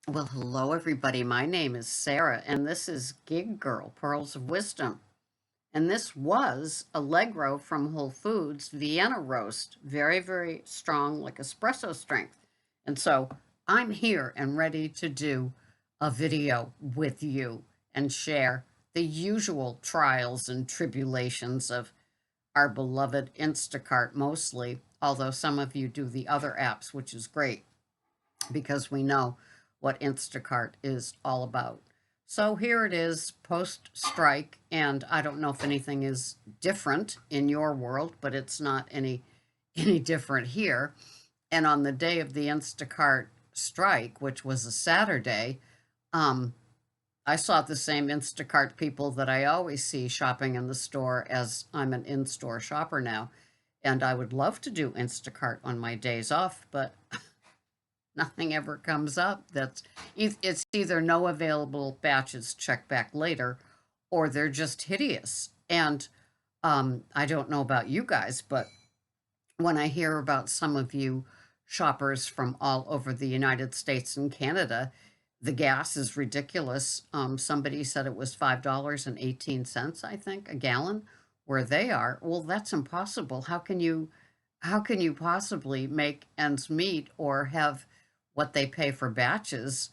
Well, hello, everybody. My name is Sarah, and this is Gig Girl Pearls of Wisdom. And this was Allegro from Whole Foods Vienna roast, very, very strong, like espresso strength. And so I'm here and ready to do a video with you and share the usual trials and tribulations of our beloved Instacart mostly, although some of you do the other apps, which is great because we know what Instacart is all about. So here it is post strike, and I don't know if anything is different in your world, but it's not any different here. And on the day of the Instacart strike, which was a Saturday, um, I saw the same Instacart people that I always see shopping in the store, as I'm an in store shopper now. And I would love to do Instacart on my days off, but nothing ever comes up. It's either no available batches, check back later, or they're just hideous. And I don't know about you guys, but when I hear about some of you shoppers from all over the United States and Canada, the gas is ridiculous. Somebody said it was $5.18, I think, a gallon where they are. Well, that's impossible. How can you possibly make ends meet or have what they pay for batches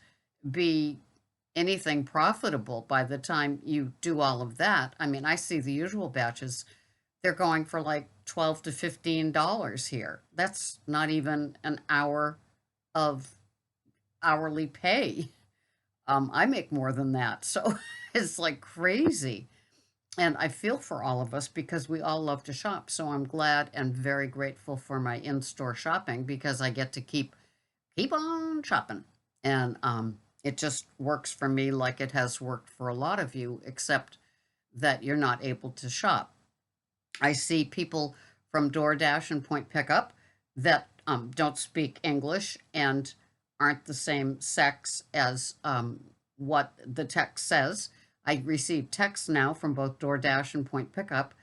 be anything profitable by the time you do all of that? I mean, I see the usual batches, they're going for like 12 to $15 here. That's not even an hour of hourly pay. I make more than that. So it's like crazy. And I feel for all of us because we all love to shop. So I'm glad and very grateful for my in-store shopping because I get to keep on shopping. And it just works for me like it has worked for a lot of you, except that you're not able to shop. I see people from DoorDash and Point Pickup that don't speak English and aren't the same sex as what the text says. I receive texts now from both DoorDash and Point Pickup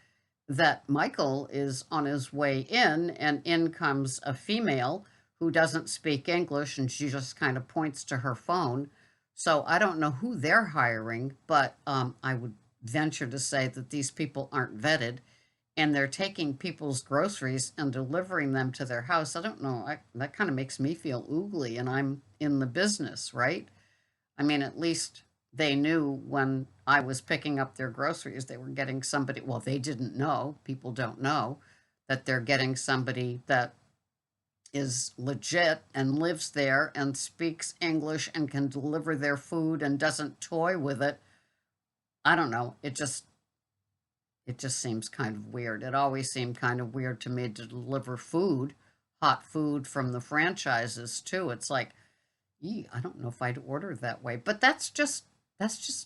that Michael is on his way in, and in comes a female who doesn't speak English, and she just kind of points to her phone. So I don't know who they're hiring, but I would venture to say that these people aren't vetted, and they're taking people's groceries and delivering them to their house. I don't know. That kind of makes me feel oogly, and I'm in the business, right? I mean, at least they knew when I was picking up their groceries, they were getting somebody. Well, they didn't know. People don't know that they're getting somebody that is legit and lives there and speaks English and can deliver their food and doesn't toy with it. I don't know. It just seems kind of weird. It always seemed kind of weird to me to deliver food, hot food from the franchises too. It's like, I don't know if I'd order that way, but that's just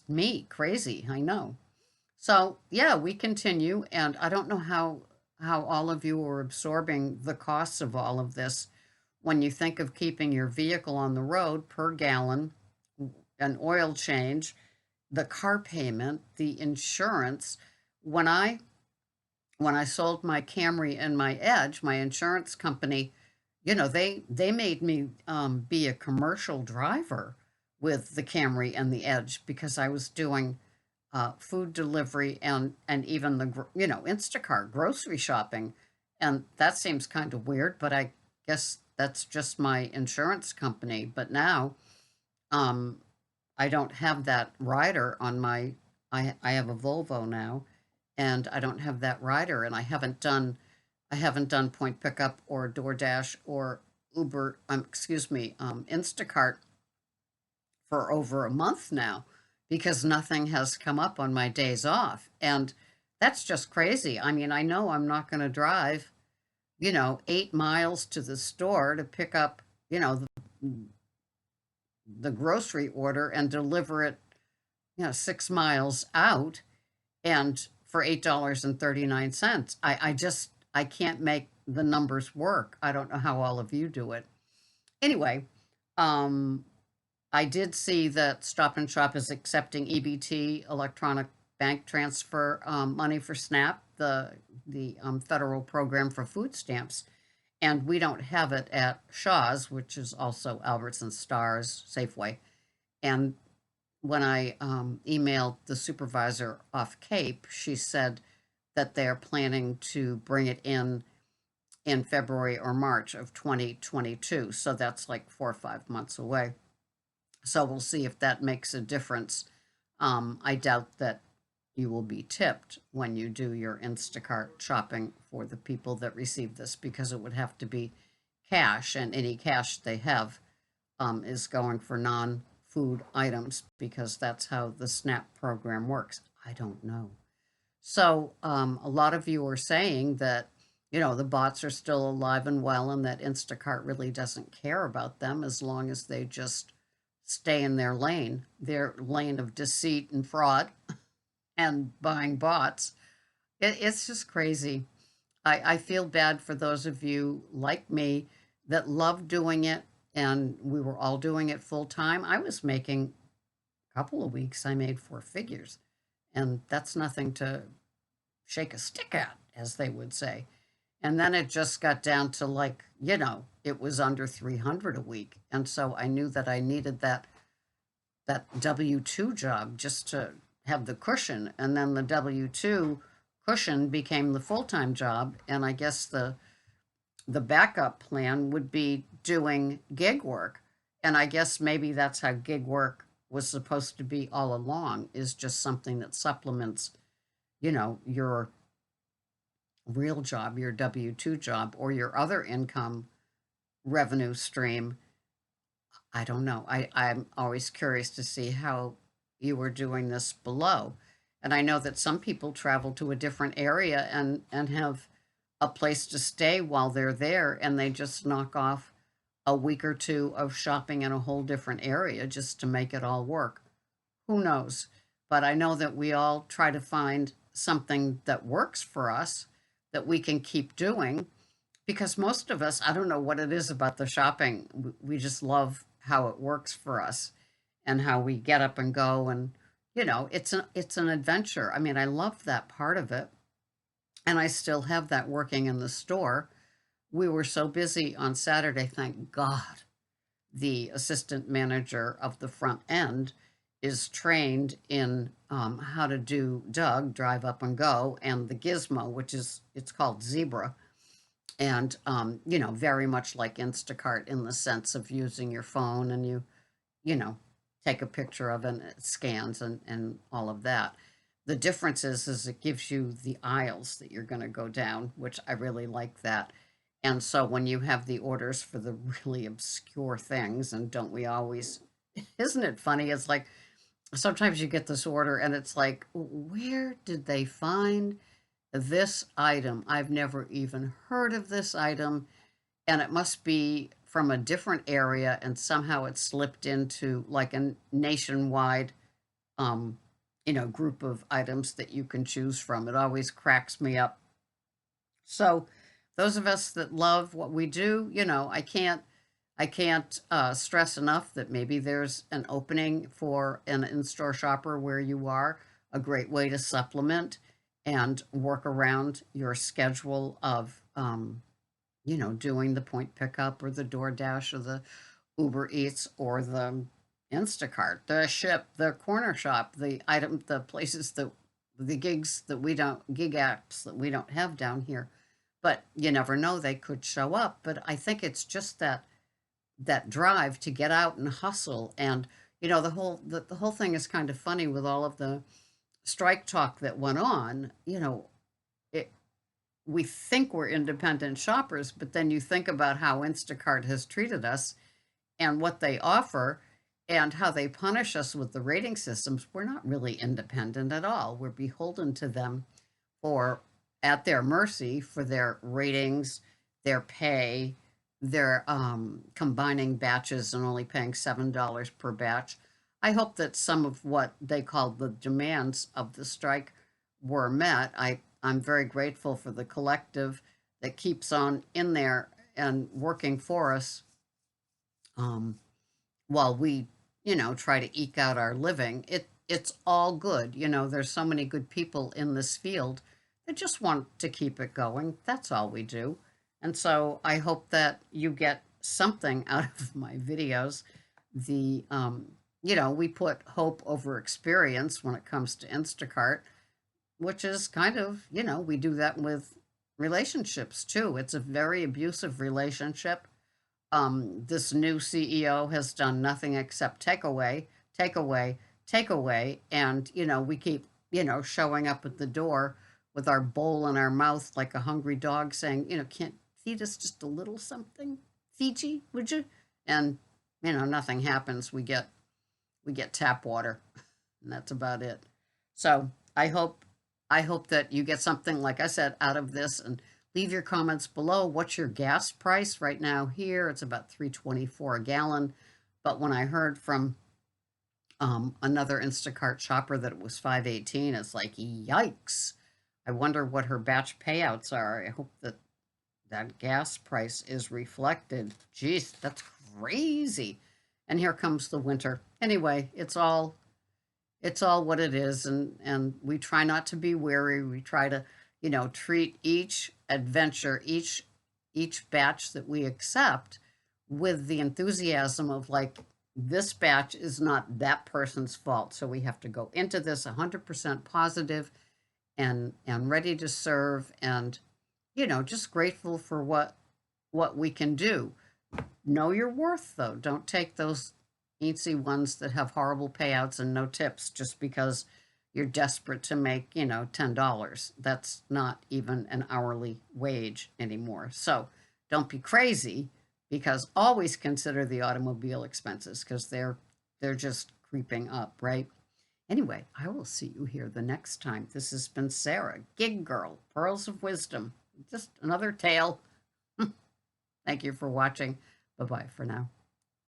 me, crazy. I know. So yeah, we continue, and I don't know how all of you are absorbing the costs of all of this when you think of keeping your vehicle on the road per gallon, an oil change, the car payment, the insurance. When I when I sold my Camry and my Edge, my insurance company, they made me be a commercial driver with the Camry and the Edge because I was doing food delivery and even Instacart grocery shopping, and that seems kind of weird, but I guess that's just my insurance company. But now, um, I don't have that rider on my. I have a Volvo now, and I don't have that rider, and I haven't done Point Pickup or DoorDash or Uber. Excuse me, Instacart for over a month now because nothing has come up on my days off, and that's just crazy. I mean, I know I'm not going to drive, 8 miles to the store to pick up, the grocery order and deliver it, 6 miles out and for $8.39. I can't make the numbers work. I don't know how all of you do it. Anyway, um, I did see that Stop and Shop is accepting EBT, electronic bank transfer money for SNAP, the federal program for food stamps, and we don't have it at Shaw's, which is also Albertsons, Stars, Safeway. And when I emailed the supervisor off Cape, she said that they're planning to bring it in February or March of 2022. So that's like 4 or 5 months away. So we'll see if that makes a difference. I doubt that you will be tipped when you do your Instacart shopping for the people that receive this, because it would have to be cash, and any cash they have is going for non food items, because that's how the SNAP program works. I don't know. So a lot of you are saying that, the bots are still alive and well, and that Instacart really doesn't care about them as long as they just stay in their lane of deceit and fraud and buying bots. It's just crazy. I feel bad for those of you like me that love doing it, and we were all doing it full time. I was making a couple of weeks, I made 4 figures, and that's nothing to shake a stick at, as they would say. And then it just got down to, like, it was under 300 a week. And so I knew that I needed that W-2 job just to have the cushion. And then the W-2 cushion became the full-time job. And I guess the backup plan would be doing gig work. And I guess maybe that's how gig work was supposed to be all along, is just something that supplements, your real job, your W-2 job, or your other income revenue stream. I don't know. I'm always curious to see how you were doing this below. And I know that some people travel to a different area and have a place to stay while they're there, and they just knock off a week or two of shopping in a whole different area just to make it all work. Who knows? But I know that we all try to find something that works for us that we can keep doing, because most of us, I don't know what it is about the shopping. We just love how it works for us and how we get up and go. And, it's an adventure. I mean, I love that part of it. And I still have that working in the store. We were so busy on Saturday, thank God. The assistant manager of the front end is trained in how to do Doug, drive up and go, and the gizmo, it's called Zebra. And, very much like Instacart in the sense of using your phone, and you know, take a picture of it and it scans, and all of that. The difference is it gives you the aisles that you're going to go down, which I really like that. And so when you have the orders for the really obscure things, and don't we always, isn't it funny? It's like sometimes you get this order and it's like, where did they find this item? I've never even heard of this item, and it must be from a different area, and somehow it slipped into like a nationwide group of items that you can choose from. It always cracks me up. So those of us that love what we do, I can't stress enough that maybe there's an opening for an in-store shopper where you are, a great way to supplement and work around your schedule of, doing the point pickup or the DoorDash or the Uber Eats or the Instacart, the Ship, the corner shop, the places the gigs that we don't, gig apps that we don't have down here. But you never know, they could show up. But I think it's just that drive to get out and hustle. And the whole thing is kind of funny with all of the strike talk that went on. It, we think we're independent shoppers, but then you think about how Instacart has treated us and what they offer and how they punish us with the rating systems. We're not really independent at all. We're beholden to them, or at their mercy for their ratings, their pay, their combining batches and only paying $7 per batch. I hope that some of what they called the demands of the strike were met. I'm very grateful for the collective that keeps on in there and working for us, um, while we, try to eke out our living. It's all good. There's so many good people in this field that just want to keep it going. That's all we do. And so I hope that you get something out of my videos. The we put hope over experience when it comes to Instacart, which is kind of, we do that with relationships too. It's a very abusive relationship. This new CEO has done nothing except take away, take away, take away. And, we keep, showing up at the door with our bowl in our mouth like a hungry dog saying, can't feed us just a little something? Fiji, would you? And, nothing happens. We get tap water, and that's about it. So I hope that you get something, like I said, out of this, and leave your comments below. What's your gas price right now? Here it's about 3.24 a gallon, but when I heard from another Instacart shopper that it was 5.18, it's like yikes. I wonder what her batch payouts are. I hope that gas price is reflected. Jeez, that's crazy. And here comes the winter. Anyway, it's all what it is, and we try not to be weary. We try to, treat each adventure, each batch that we accept with the enthusiasm of, like, this batch is not that person's fault, so we have to go into this 100% positive and ready to serve, and just grateful for what we can do. Know your worth, though. Don't take those easy ones that have horrible payouts and no tips just because you're desperate to make, $10. That's not even an hourly wage anymore. So don't be crazy, because always consider the automobile expenses, because they're just creeping up, right? Anyway, I will see you here the next time. This has been Sarah, Gig Girl, Pearls of Wisdom. Just another tale. Thank you for watching. Bye bye for now.